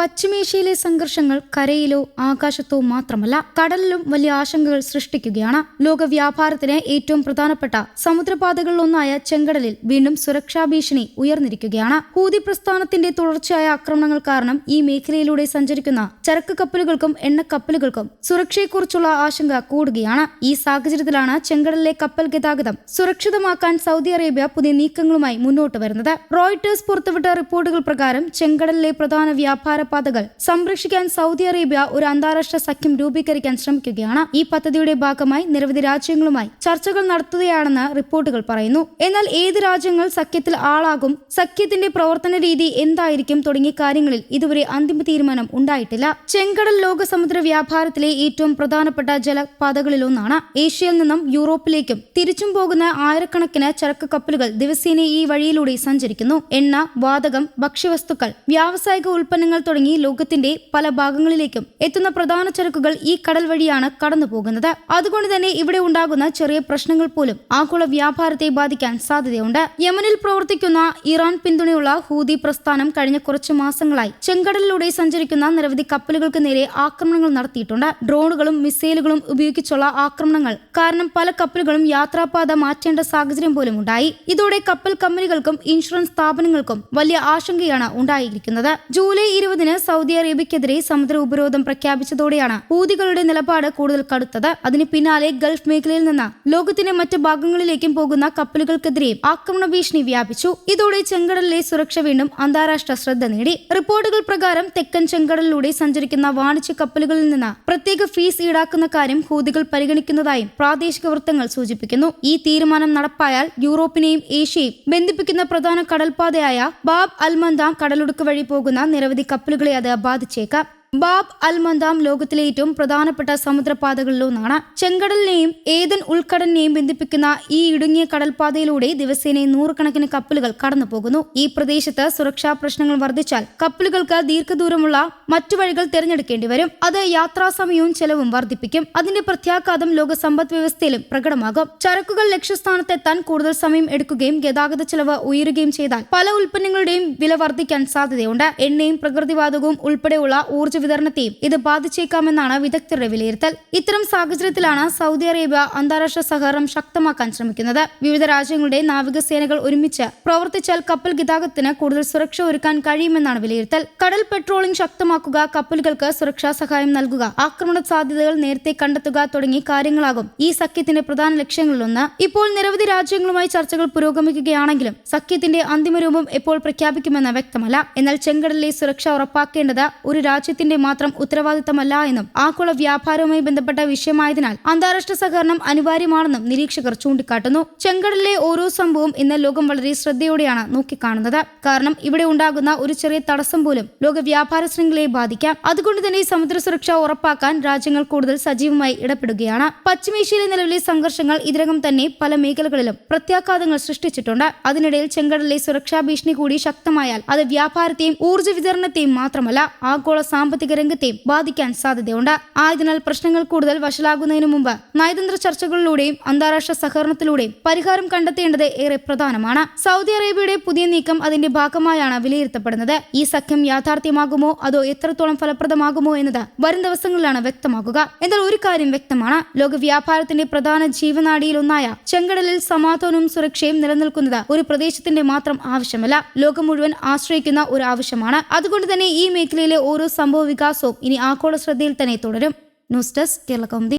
പശ്ചിമേഷ്യയിലെ സംഘർഷങ്ങൾ കരയിലോ ആകാശത്തോ മാത്രമല്ല കടലിലും വലിയ ആശങ്കകൾ സൃഷ്ടിക്കുകയാണ്. ലോക വ്യാപാരത്തിന് ഏറ്റവും പ്രധാനപ്പെട്ട സമുദ്രപാതകളിലൊന്നായ ചെങ്കടലിൽ വീണ്ടും സുരക്ഷാ ഭീഷണി ഉയർന്നിരിക്കുകയാണ്. ഹൂതി പ്രസ്ഥാനത്തിന്റെ തുടർച്ചയായ ആക്രമണങ്ങൾ കാരണം ഈ മേഖലയിലൂടെ സഞ്ചരിക്കുന്ന ചരക്ക് കപ്പലുകൾക്കും എണ്ണക്കപ്പലുകൾക്കും സുരക്ഷയെക്കുറിച്ചുള്ള ആശങ്ക കൂടുകയാണ്. ഈ സാഹചര്യത്തിലാണ് ചെങ്കടലിലെ കപ്പൽ ഗതാഗതം സുരക്ഷിതമാക്കാൻ സൗദി അറേബ്യ പുതിയ നീക്കങ്ങളുമായി മുന്നോട്ട് വരുന്നത്. റോയിട്ടേഴ്സ് പുറത്തുവിട്ട റിപ്പോർട്ടുകൾ പ്രകാരം ചെങ്കടലിലെ പ്രധാന വ്യാപാര പാതകൾ സംരക്ഷിക്കാൻ സൗദി അറേബ്യ ഒരു അന്താരാഷ്ട്ര സഖ്യം രൂപീകരിക്കാൻ ശ്രമിക്കുകയാണ്. ഈ പദ്ധതിയുടെ ഭാഗമായി നിരവധി രാജ്യങ്ങളുമായി ചർച്ചകൾ നടത്തുകയാണെന്ന് റിപ്പോർട്ടുകൾ പറയുന്നു. എന്നാൽ ഏത് രാജ്യങ്ങൾ സഖ്യത്തിൽ ആളാകും, സഖ്യത്തിന്റെ പ്രവർത്തന രീതി എന്തായിരിക്കും തുടങ്ങിയ കാര്യങ്ങളിൽ ഇതുവരെ അന്തിമ തീരുമാനം ഉണ്ടായിട്ടില്ല. ചെങ്കടൽ ലോക സമുദ്ര വ്യാപാരത്തിലെ ഏറ്റവും പ്രധാനപ്പെട്ട ജലപാതകളിലൊന്നാണ്. ഏഷ്യയിൽ നിന്നും യൂറോപ്പിലേക്കും തിരിച്ചും പോകുന്ന ആയിരക്കണക്കിന് ചരക്ക് കപ്പലുകൾ ദിവസേന ഈ വഴിയിലൂടെ സഞ്ചരിക്കുന്നു. എണ്ണ, വാതകം, ഭക്ഷ്യവസ്തുക്കൾ, വ്യാവസായിക ഉൽപ്പന്നങ്ങൾ തുടങ്ങി ലോകത്തിന്റെ പല ഭാഗങ്ങളിലേക്കും എത്തുന്ന പ്രധാന ചരക്കുകൾ ഈ കടൽ വഴിയാണ് കടന്നു പോകുന്നത്. അതുകൊണ്ട് തന്നെ ഇവിടെ ഉണ്ടാകുന്ന ചെറിയ പ്രശ്നങ്ങൾ പോലും ആഗോള വ്യാപാരത്തെ ബാധിക്കാൻ സാധ്യതയുണ്ട്. യമനിൽ പ്രവർത്തിക്കുന്ന ഇറാൻ പിന്തുണയുള്ള ഹൂതി പ്രസ്ഥാനം കഴിഞ്ഞ കുറച്ചു മാസങ്ങളായി ചെങ്കടലിലൂടെ സഞ്ചരിക്കുന്ന നിരവധി കപ്പലുകൾക്ക് നേരെ ആക്രമണങ്ങൾ നടത്തിയിട്ടുണ്ട്. ഡ്രോണുകളും മിസൈലുകളും ഉപയോഗിച്ചുള്ള ആക്രമണങ്ങൾ കാരണം പല കപ്പലുകളും യാത്രാപാത മാറ്റേണ്ട സാഹചര്യം പോലും ഉണ്ടായി. ഇതോടെ കപ്പൽ കമ്പനികൾക്കും ഇൻഷുറൻസ് സ്ഥാപനങ്ങൾക്കും വലിയ ആശങ്കയാണ് ഉണ്ടായിരിക്കുന്നത്. ജൂലൈ 20-ന് സൗദി അറേബ്യക്കെതിരെ സമുദ്ര ഉപരോധം പ്രഖ്യാപിച്ചതോടെയാണ് ഹൂതികളുടെ നിലപാട് കൂടുതൽ കടുത്തത്. അതിന് പിന്നാലെ ഗൾഫ് മേഖലയിൽ നിന്ന് ലോകത്തിന്റെ മറ്റ് ഭാഗങ്ങളിലേക്കും പോകുന്ന കപ്പലുകൾക്കെതിരെയും ആക്രമണ ഭീഷണി വ്യാപിച്ചു. ഇതോടെ ചെങ്കടലിലെ സുരക്ഷ വീണ്ടും അന്താരാഷ്ട്ര ശ്രദ്ധ നേടി. റിപ്പോർട്ടുകൾ പ്രകാരം തെക്കൻ ചെങ്കടലിലൂടെ സഞ്ചരിക്കുന്ന വാണിജ്യ കപ്പലുകളിൽ നിന്ന് പ്രത്യേക ഫീസ് ഈടാക്കുന്ന കാര്യം ഹൂതികൾ പരിഗണിക്കുന്നതായും പ്രാദേശിക വൃത്തങ്ങൾ സൂചിപ്പിക്കുന്നു. ഈ തീരുമാനം നടപ്പായാൽ യൂറോപ്പിനെയും ഏഷ്യയും ബന്ധിപ്പിക്കുന്ന പ്രധാന കടൽപാതയായ ബാബ് അൽ മന്ദാം കടലൊടുക്ക് വഴി പോകുന്ന നിരവധി കപ്പലുകളെ അത് ബാധിച്ചേക്കാം. ബാബ് അൽ മന്ദാം ലോകത്തിലെ ഏറ്റവും പ്രധാനപ്പെട്ട സമുദ്രപാതകളിലൊന്നാണ്. ചെങ്കടലിനെയും ഏദൻ ഉൾക്കടലിനെയും ബന്ധിപ്പിക്കുന്ന ഈ ഇടുങ്ങിയ കടൽപാതയിലൂടെ ദിവസേന നൂറുകണക്കിന് കപ്പലുകൾ കടന്നു പോകുന്നു. ഈ പ്രദേശത്ത് സുരക്ഷാ പ്രശ്നങ്ങൾ വർദ്ധിച്ചാൽ കപ്പലുകൾക്ക് ദീർഘദൂരമുള്ള മറ്റു വഴികൾ തിരഞ്ഞെടുക്കേണ്ടി വരും. അത് യാത്രാസമയവും ചെലവും വർദ്ധിപ്പിക്കും. അതിന്റെ പ്രത്യാഘാതം ലോക സമ്പദ് വ്യവസ്ഥയിലും പ്രകടമാകും. ചരക്കുകൾ ലക്ഷ്യസ്ഥാനത്തെത്താൻ കൂടുതൽ സമയം എടുക്കുകയും ഗതാഗത ചെലവ് ഉയരുകയും ചെയ്താൽ പല ഉൽപ്പന്നങ്ങളുടെയും വില വർദ്ധിക്കാൻ സാധ്യതയുണ്ട്. എണ്ണയും പ്രകൃതിവാതകവും ഉൾപ്പെടെയുള്ള ഊർജ്ജ വിതരണത്തെയും ഇത് ബാധിച്ചേക്കാമെന്നാണ് വിദഗ്ധരുടെ വിലയിരുത്തൽ. ഇത്തരം സാഹചര്യത്തിലാണ് സൗദി അറേബ്യ അന്താരാഷ്ട്ര സഹകരണം ശക്തമാക്കാൻ ശ്രമിക്കുന്നത്. വിവിധ രാജ്യങ്ങളുടെ നാവികസേനകൾ ഒരുമിച്ച് പ്രവർത്തിച്ചാൽ കപ്പൽ ഗതാഗതത്തിന് കൂടുതൽ സുരക്ഷ ഒരുക്കാൻ കഴിയുമെന്നാണ് വിലയിരുത്തൽ. കടൽ പെട്രോളിംഗ് ശക്തമാക്കുക, കപ്പലുകൾക്ക് സുരക്ഷാ സഹായം നൽകുക, ആക്രമണ സാധ്യതകൾ നേരത്തെ കണ്ടെത്തുക തുടങ്ങിയ കാര്യങ്ങളാകും ഈ സഖ്യത്തിന്റെ പ്രധാന ലക്ഷ്യങ്ങളിലൊന്ന്. ഇപ്പോൾ നിരവധി രാജ്യങ്ങളുമായി ചർച്ചകൾ പുരോഗമിക്കുകയാണെങ്കിലും സഖ്യത്തിന്റെ അന്തിമ രൂപം എപ്പോൾ പ്രഖ്യാപിക്കുമെന്ന് വ്യക്തമല്ല. എന്നാൽ ചെങ്കടലിലെ സുരക്ഷ ഉറപ്പാക്കേണ്ടത് ഒരു രാജ്യത്തിന്റെ മാത്രം ഉത്തരവാദിത്തമല്ല എന്നും ആഗോള വ്യാപാരവുമായി ബന്ധപ്പെട്ട വിഷയമായതിനാൽ അന്താരാഷ്ട്ര സഹകരണം അനിവാര്യമാണെന്നും നിരീക്ഷകർ ചൂണ്ടിക്കാട്ടുന്നു. ചെങ്കടലിലെ ഓരോ സംഭവവും ഇന്ന് ലോകം വളരെ ശ്രദ്ധയോടെയാണ് നോക്കിക്കാണുന്നത്. കാരണം ഇവിടെ ഉണ്ടാകുന്ന ഒരു ചെറിയ തടസ്സം പോലും ലോക വ്യാപാര ശൃംഖലയെ ബാധിക്കാം. അതുകൊണ്ട് തന്നെ സമുദ്ര സുരക്ഷ ഉറപ്പാക്കാൻ രാജ്യങ്ങൾ കൂടുതൽ സജീവമായി ഇടപെടുകയാണ്. പശ്ചിമേഷ്യയിലെ നിലവിലെ സംഘർഷങ്ങൾ ഇതിനകം തന്നെ പല മേഖലകളിലും പ്രത്യാഘാതങ്ങൾ സൃഷ്ടിച്ചിട്ടുണ്ട്. അതിനിടയിൽ ചെങ്കടലിലെ സുരക്ഷാ ഭീഷണി കൂടി ശക്തമായാൽ അത് വ്യാപാരത്തെയും ഊർജ്ജ വിതരണത്തെയും മാത്രമല്ല ആഗോള സാമ്പത്തിക രംഗത്തെയും ബാധിക്കാൻ സാധ്യതയുണ്ട്. ആയതിനാൽ പ്രശ്നങ്ങൾ കൂടുതൽ വഷളാകുന്നതിനു മുമ്പ് നയതന്ത്ര ചർച്ചകളിലൂടെയും അന്താരാഷ്ട്ര സഹകരണത്തിലൂടെയും പരിഹാരം കണ്ടെത്തേണ്ടത് ഏറെ പ്രധാനമാണ്. സൗദി അറേബ്യയുടെ പുതിയ നീക്കം അതിന്റെ ഭാഗമായാണ് വിലയിരുത്തപ്പെടുന്നത്. ഈ സഖ്യം യാഥാർത്ഥ്യമാകുമോ അതോ എത്രത്തോളം ഫലപ്രദമാകുമോ എന്നത് വരും ദിവസങ്ങളിലാണ് വ്യക്തമാകുക. എന്നാൽ ഒരു കാര്യം വ്യക്തമാണ്, ലോക വ്യാപാരത്തിന്റെ പ്രധാന ജീവനാഡിയിലൊന്നായ ചെങ്കടലിൽ സമാധാനവും സുരക്ഷയും നിലനിൽക്കുന്നത് ഒരു പ്രദേശത്തിന്റെ മാത്രം ആവശ്യമല്ല, ലോകം മുഴുവൻ ആശ്രയിക്കുന്ന ഒരു ആവശ്യമാണ്. അതുകൊണ്ട് തന്നെ ഈ മേഖലയിലെ ഓരോ സംഭവ വികാസവും ഇനി ആഗോള ശ്രദ്ധയിൽ തന്നെ തുടരും. News desk Kerala Kaumudi.